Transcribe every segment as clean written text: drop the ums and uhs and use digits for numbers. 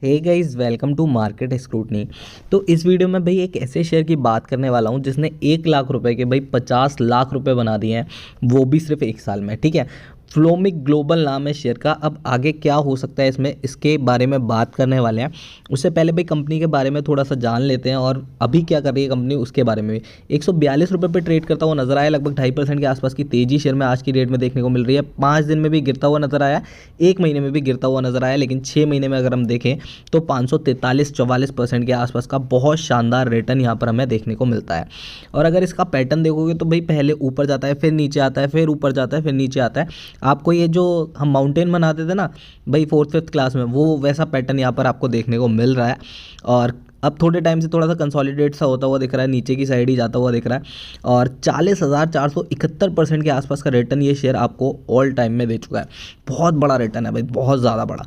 Hey guys, welcome to market scrutiny. तो इस video में भाई एक ऐसे शेयर की बात करने वाला हूं जिसने 1 लाख रुपए के भाई 50 लाख रुपए बना दिए हैं, वो भी सिर्फ 1 साल में। ठीक है, फ्लोमिक ग्लोबल नाम है शेयर का। अब आगे क्या हो सकता है इसमें, इसके बारे में बात करने वाले हैं। उससे पहले भाई कंपनी के बारे में थोड़ा सा जान लेते हैं और अभी क्या कर रही है कंपनी उसके बारे में भी। 142 रुपये पर ट्रेड करता हुआ नजर आया, लगभग 2.5% के आसपास की तेजी शेयर में आज की डेट में देखने को मिल रही है। 5 दिन में भी गिरता हुआ नजर आया, 1 महीने में भी गिरता हुआ नजर आया, लेकिन 6 महीने में अगर हम देखें तो 543-44% के आसपास का बहुत शानदार रिटर्न यहाँ पर हमें देखने को मिलता है। और अगर इसका पैटर्न देखोगे तो भाई पहले ऊपर जाता है, फिर नीचे आता है, फिर ऊपर जाता है, फिर नीचे आता है। आपको ये जो हम माउंटेन बनाते थे ना भाई 4th-5th क्लास में, वो वैसा पैटर्न यहाँ पर आपको देखने को मिल रहा है। और अब थोड़े टाइम से थोड़ा सा कंसोलिडेट सा होता हुआ दिख रहा है, नीचे की साइड ही जाता हुआ दिख रहा है। और 40,471% के आसपास का रिटर्न ये शेयर आपको ऑल टाइम में दे चुका है। बहुत बड़ा रिटर्न है भाई, बहुत ज़्यादा बड़ा।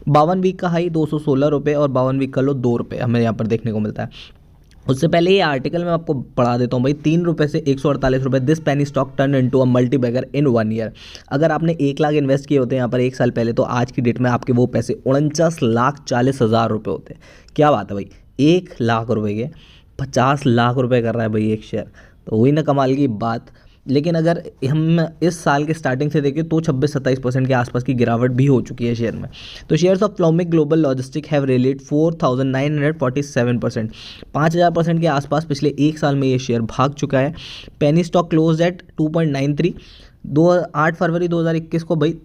52 वीक का हाई 216 रुपये और 52 वीक का लो 2 रुपये हमें यहाँ पर देखने को मिलता है। उससे पहले ये आर्टिकल मैं आपको पढ़ा देता हूँ भाई। 3 रुपये से 148 रुपये, this penny stock turn into a multibagger in 1 year. अगर आपने 1 लाख इन्वेस्ट किए होते हैं यहाँ पर 1 साल पहले, तो आज की डेट में आपके वो पैसे 49,40,000 रुपये होते। क्या बात है भाई, 1 लाख रुपए के 50 लाख रुपए कर रहा है भाई एक शेयर, तो वही ना कमाल की बात। लेकिन अगर हम इस साल के स्टार्टिंग से देखें तो 26-27% के आसपास की गिरावट भी हो चुकी है शेयर में। तो shares of Flomic Global Logistic have rallied 4,947%, 5,000% के आसपास पिछले 1 साल में ये शेयर भाग चुका है। Penny stock close eight 2.93। 8 फरवरी 2021 को भाई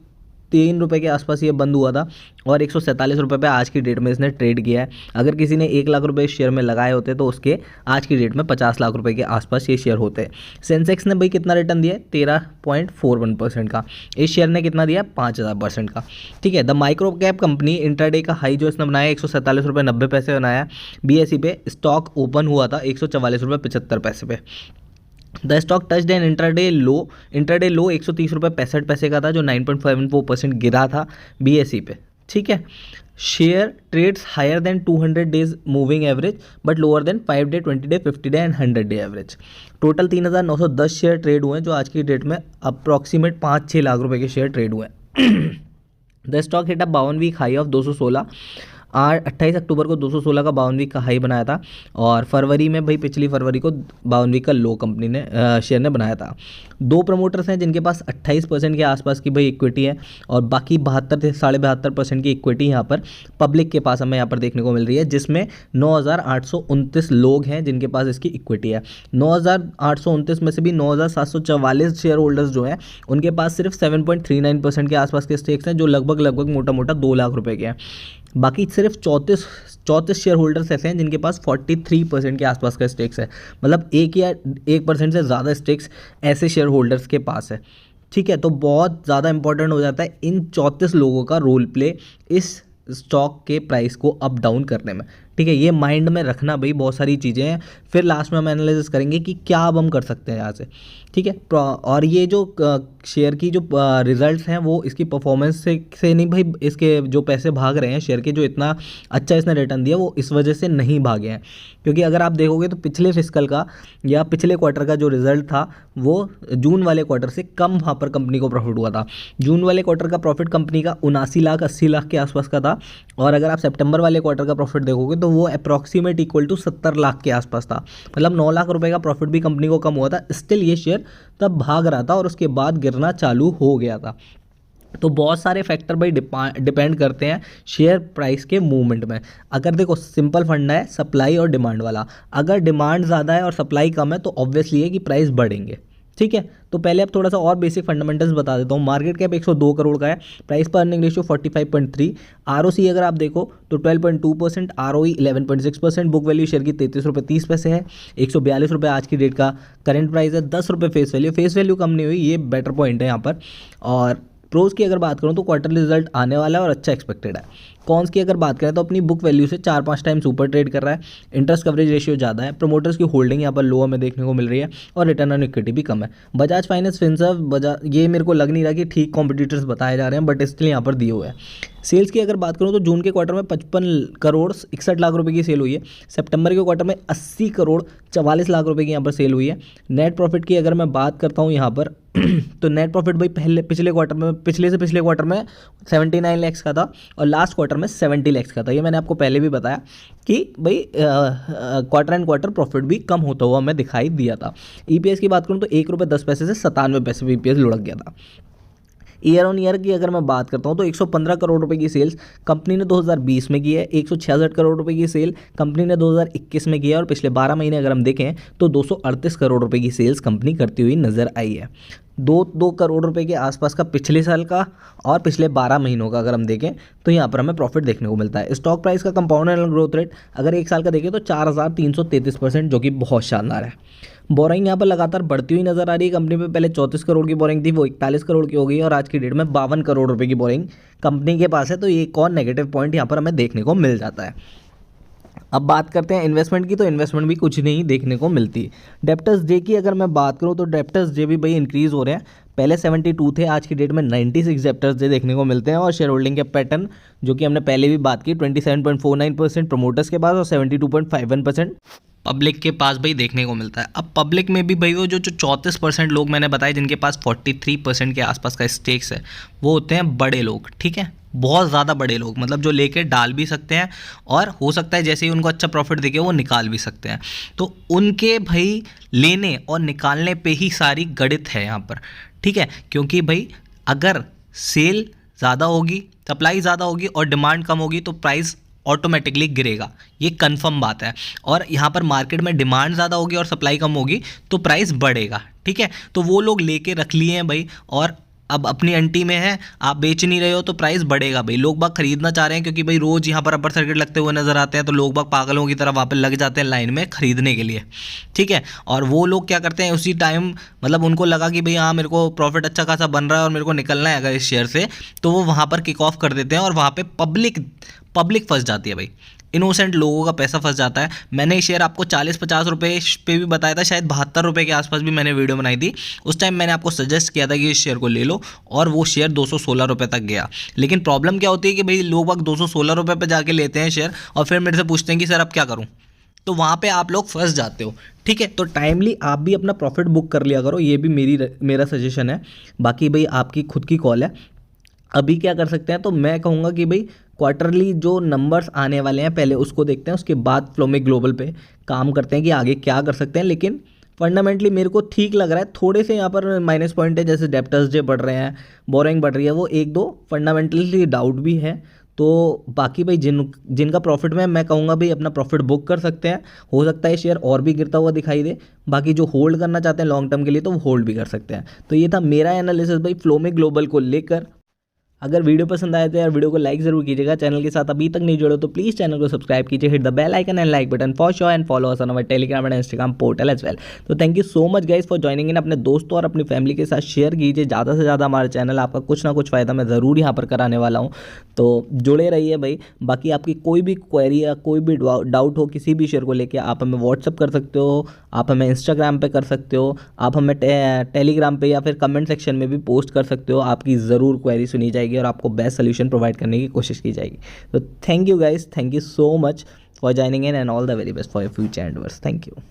3 रुपये के आसपास ये बंद हुआ था और 147 रुपये पे आज की डेट में इसने ट्रेड किया है। अगर किसी ने 1 लाख रुपए इस शेयर में लगाए होते तो उसके आज की डेट में 50 लाख रुपए के आसपास ये शेयर होते। सेंसेक्स ने भाई कितना रिटर्न दिया है, 13.41% का। इस शेयर ने कितना दिया, 5,000% का। ठीक है, the micro cap company intraday का हाई जो इसने बनाया 147 रुपये 90 पैसे बनाया। BSE पे स्टॉक ओपन हुआ था 144 रुपये 75 पैसे पे। The stock touched an intraday low 130 रुपये 65 पैसे का था, जो 9.54% गिरा था BSE पे। ठीक है, share trades higher than 200 days moving average but lower than 5 day 20 day 50 day and 100 day average. Total 3,910 share trade हुए हैं, जो आज की डेट में अप्रॉक्सीमेट 5-6 लाख रुपए के शेयर ट्रेड हुए हैं। The stock hit a 52 week high of 216। 28 अक्टूबर को 216 का 52 वीक का हाई बनाया था और फरवरी में भाई पिछली फरवरी को 52 वीक का लो कंपनी ने शेयर ने बनाया था। 2 प्रमोटर्स हैं जिनके पास 28% के आसपास की भाई इक्विटी है और बाकी 72 से 72.5% की इक्विटी यहाँ पर पब्लिक के पास हमें यहाँ पर देखने को मिल रही है, जिसमें 9,829 लोग हैं जिनके पास इसकी इक्विटी है। 9,829 में से भी 9,744 शेयर होल्डर्स जो हैं उनके पास सिर्फ 7.39% के आसपास के स्टेक्स हैं, जो लगभग मोटा मोटा 2 लाख रुपए के हैं। बाकी सिर्फ 34 शेयर होल्डर्स ऐसे हैं जिनके पास 43% के आसपास का स्टेक्स है, मतलब 1% से ज़्यादा स्टेक्स ऐसे शेयर होल्डर्स के पास है। ठीक है, तो बहुत ज़्यादा इंपॉर्टेंट हो जाता है इन 34 लोगों का रोल प्ले इस स्टॉक के प्राइस को अप डाउन करने में। ठीक है, ये माइंड में रखना भाई, बहुत सारी चीज़ें हैं। फिर लास्ट में हम एनालिसिस करेंगे कि क्या अब हम कर सकते हैं यहाँ से। ठीक है, और ये जो शेयर की जो रिजल्ट्स हैं वो इसकी परफॉर्मेंस से नहीं भाई, इसके जो पैसे भाग रहे हैं शेयर के, जो इतना अच्छा इसने रिटर्न दिया वो इस वजह से नहीं भागे हैं। क्योंकि अगर आप देखोगे तो पिछले फिस्कल का या पिछले क्वार्टर का जो रिजल्ट था वो जून वाले क्वार्टर से कम वहाँ पर कंपनी को प्रॉफिट हुआ था। जून वाले क्वार्टर का प्रॉफिट कंपनी का 79 लाख 80 लाख के आसपास का था और अगर आप सितंबर वाले क्वार्टर का प्रॉफिट देखोगे तो वो अप्रॉक्सीमेट इक्वल टू 70 लाख के आसपास था। मतलब 9 लाख रुपए का प्रॉफिट भी कंपनी को कम हुआ था, स्टिल ये शेयर तब भाग रहा था और उसके बाद गिरना चालू हो गया था। तो बहुत सारे फैक्टर भाई डिपेंड करते हैं शेयर प्राइस के मूवमेंट में। अगर देखो सिंपल फंडा है सप्लाई और डिमांड वाला, अगर डिमांड ज़्यादा है और सप्लाई कम है तो ऑब्वियसली है कि प्राइस बढ़ेंगे। ठीक है, तो पहले अब थोड़ा सा और बेसिक फंडामेंटल्स बता देता हूँ। मार्केट कैप 102 करोड़ का है, प्राइस पर अर्निंग रेशियो 45.3, ROC अगर आप देखो तो 12.2%, ROE 11.6%, बुक वैल्यू शेयर की 33 रुपये 30 पैसे है। 142 रुपये आज की डेट का करंट प्राइस है, 10 रुपये फेस वैल्यू कम नहीं हुई, ये बेटर पॉइंट है यहाँ पर। और प्रोज की अगर बात करूँ तो क्वार्टरली रिजल्ट आने वाला है और अच्छा एक्सपेक्टेड है। कॉन्स की अगर बात करें तो अपनी बुक वैल्यू से 4-5 टाइम्स ऊपर ट्रेड कर रहा है, इंटरेस्ट कवरेज रेशियो ज़्यादा है, प्रमोटर्स की होल्डिंग यहाँ पर लो हमें देखने को मिल रही है और रिटर्न ऑन इक्विटी भी कम है। बजाज फाइनेंस, फिनसर्व, ये मेरे को लग नहीं रहा कि ठीक कॉम्पिटिटर्स बताए जा रहे हैं, बट स्टिल यहाँ पर दिए हुए हैं। सेल्स की अगर बात करूँ तो जून के क्वार्टर में 55 करोड़ 61 लाख रुपए की सेल हुई है। सितंबर के क्वार्टर में 80 करोड़ 44 लाख रुपए की यहाँ पर सेल हुई है। नेट प्रॉफिट की अगर मैं बात करता हूँ यहाँ पर तो नेट प्रॉफिट भाई पिछले क्वार्टर में पिछले क्वार्टर में 79 लैक्स का था और लास्ट क्वार्टर में 70 लैक्स का था। ये मैंने आपको पहले भी बताया कि भाई क्वार्टर एंड क्वार्टर प्रॉफिट भी कम होता हुआ हमें दिखाई दिया था। ईपीएस की बात करूँ तो ₹1.10 से 97 पैसे ईपीएस लुढ़क गया था। ईयर ऑन ईयर की अगर मैं बात करता हूँ तो 115 करोड़ रुपए की सेल्स कंपनी ने 2020 में की है, 166 करोड़ रुपए की सेल कंपनी ने 2021 में की है और पिछले 12 महीने अगर हम देखें तो 238 करोड़ रुपए की सेल्स कंपनी करती हुई नजर आई है। 2 करोड़ रुपए के आसपास का पिछले साल का और पिछले 12 महीनों का अगर हम देखें तो यहाँ पर हमें प्रॉफिट देखने को मिलता है। स्टॉक प्राइस का कंपाउंड एनुअल ग्रोथ रेट अगर एक साल का देखें तो 4333%, जो कि बहुत शानदार है। बोरिंग यहाँ पर लगातार बढ़ती हुई नजर आ रही है। कंपनी पे पहले 34 करोड़ की बोरिंग थी, वो 41 करोड़ की हो गई और आज की डेट में 52 करोड़ रुपए की बोरिंग कंपनी के पास है। तो ये एक और नेगेटिव पॉइंट यहाँ पर हमें देखने को मिल जाता है। अब बात करते हैं इन्वेस्टमेंट की, तो इन्वेस्टमेंट भी कुछ नहीं देखने को मिलती। डेप्टर्स डे की अगर मैं बात करूँ तो डेप्टर्स डे भी भाई इंक्रीज़ हो रहे हैं। पहले 72 थे, आज की डेट में 96 डेप्टर्स डे देखने को मिलते हैं। और शेयर होल्डिंग के पैटर्न जो कि हमने पहले भी बात की, 27.49% प्रमोटर्स के पास और 72.51% पब्लिक के पास भाई देखने को मिलता है। अब पब्लिक में भी भाई वो जो 34% लोग मैंने बताए जिनके पास 43% के आसपास का स्टेक्स है, वो होते हैं बड़े लोग, ठीक है, बहुत ज़्यादा बड़े लोग, मतलब जो लेके डाल भी सकते हैं और हो सकता है जैसे ही उनको अच्छा प्रॉफिट दिखे वो निकाल भी सकते हैं। तो उनके भाई लेने और निकालने पे ही सारी गणित है यहाँ पर, ठीक है, क्योंकि भाई अगर सेल ज़्यादा होगी, सप्लाई ज़्यादा होगी और डिमांड कम होगी तो प्राइस ऑटोमेटिकली गिरेगा, ये कंफर्म बात है। और यहाँ पर मार्केट में डिमांड ज़्यादा होगी और सप्लाई कम होगी तो प्राइस बढ़ेगा, ठीक है। तो वो लोग लेके रख लिए हैं भाई और अब अपनी अंटी में है, आप बेच नहीं रहे हो तो प्राइस बढ़ेगा भाई। लोग बाग खरीदना चाह रहे हैं क्योंकि भाई रोज़ यहाँ पर अपर सर्किट लगते हुए नजर आते हैं, तो लोग बाग पागलों की तरह वहाँ पर लग जाते हैं लाइन में खरीदने के लिए, ठीक है। और वो लोग क्या करते हैं उसी टाइम, मतलब उनको लगा कि भाई हाँ मेरे को प्रॉफिट अच्छा खासा बन रहा है और मेरे को निकलना है अगर इस शेयर से, तो वो वहाँ पर किक ऑफ कर देते हैं और वहाँ पर पब्लिक फंस जाती है भाई, इनोसेंट लोगों का पैसा फंस जाता है। मैंने ये शेयर आपको 40-50 रुपये पे भी बताया था, शायद 72 रुपये के आसपास भी मैंने वीडियो बनाई थी। उस टाइम मैंने आपको सजेस्ट किया था कि इस शेयर को ले लो और वो शेयर 216 रुपये तक गया। लेकिन प्रॉब्लम क्या होती है कि भाई लोग वक्त 216 रुपये पर जाके लेते हैं शेयर और फिर मेरे से पूछते हैं कि सर अब क्या करूँ, तो वहाँ पे आप लोग फंस जाते हो, ठीक है। तो टाइमली आप भी अपना प्रॉफिट बुक कर लिया करो, ये भी मेरा सजेशन है। बाकी भाई आपकी खुद की कॉल है। अभी क्या कर सकते हैं, तो मैं कहूँगा कि भाई क्वार्टरली जो नंबर्स आने वाले हैं पहले उसको देखते हैं, उसके बाद फ्लोमिक ग्लोबल पे काम करते हैं कि आगे क्या कर सकते हैं। लेकिन फंडामेंटली मेरे को ठीक लग रहा है। थोड़े से यहाँ पर माइनस पॉइंट है, जैसे डेप्टर्स डे बढ़ रहे हैं, बोरिंग बढ़ रही है, वो 1-2 फंडामेंटली डाउट भी है। तो बाकी भाई जिनका प्रॉफिट में मैं कहूँगा भाई अपना प्रॉफिट बुक कर सकते हैं। हो सकता है शेयर और भी गिरता हुआ दिखाई दे। बाकी जो होल्ड करना चाहते हैं लॉन्ग टर्म के लिए तो वो होल्ड भी कर सकते हैं। तो ये था मेरा एनालिसिस भाई फ्लोमिक ग्लोबल को लेकर। अगर वीडियो पसंद आए तो यार वीडियो को लाइक जरूर कीजिएगा। चैनल के साथ अभी तक नहीं जुड़े तो प्लीज़ चैनल को सब्सक्राइब कीजिए, hit the bell icon and like button for sure and follow us on our Telegram and Instagram portal as well. तो thank you so much guys for joining in. अपने दोस्तों और अपनी family के साथ share कीजिए ज़्यादा से ज़्यादा हमारे चैनल, आपका कुछ ना कुछ फ़ायदा मैं ज़रूर यहाँ पर कराने वाला हूँ, तो जुड़े रहिए भाई। बाकी आपकी कोई भी क्वेरी या कोई भी डाउट हो किसी भी शेयर को लेकर, आप हमें व्हाट्सअप कर सकते हो, आप हमें इंस्टाग्राम पे कर सकते हो, आप हमें टेलीग्राम पे या फिर कमेंट सेक्शन में भी पोस्ट कर सकते हो। आपकी ज़रूर क्वेरी सुनी जाएगी और आपको बेस्ट सोल्यूशन प्रोवाइड करने की कोशिश की जाएगी। तो thank you guys, thank you so much for joining in and all the very best for your future endeavours. Thank you.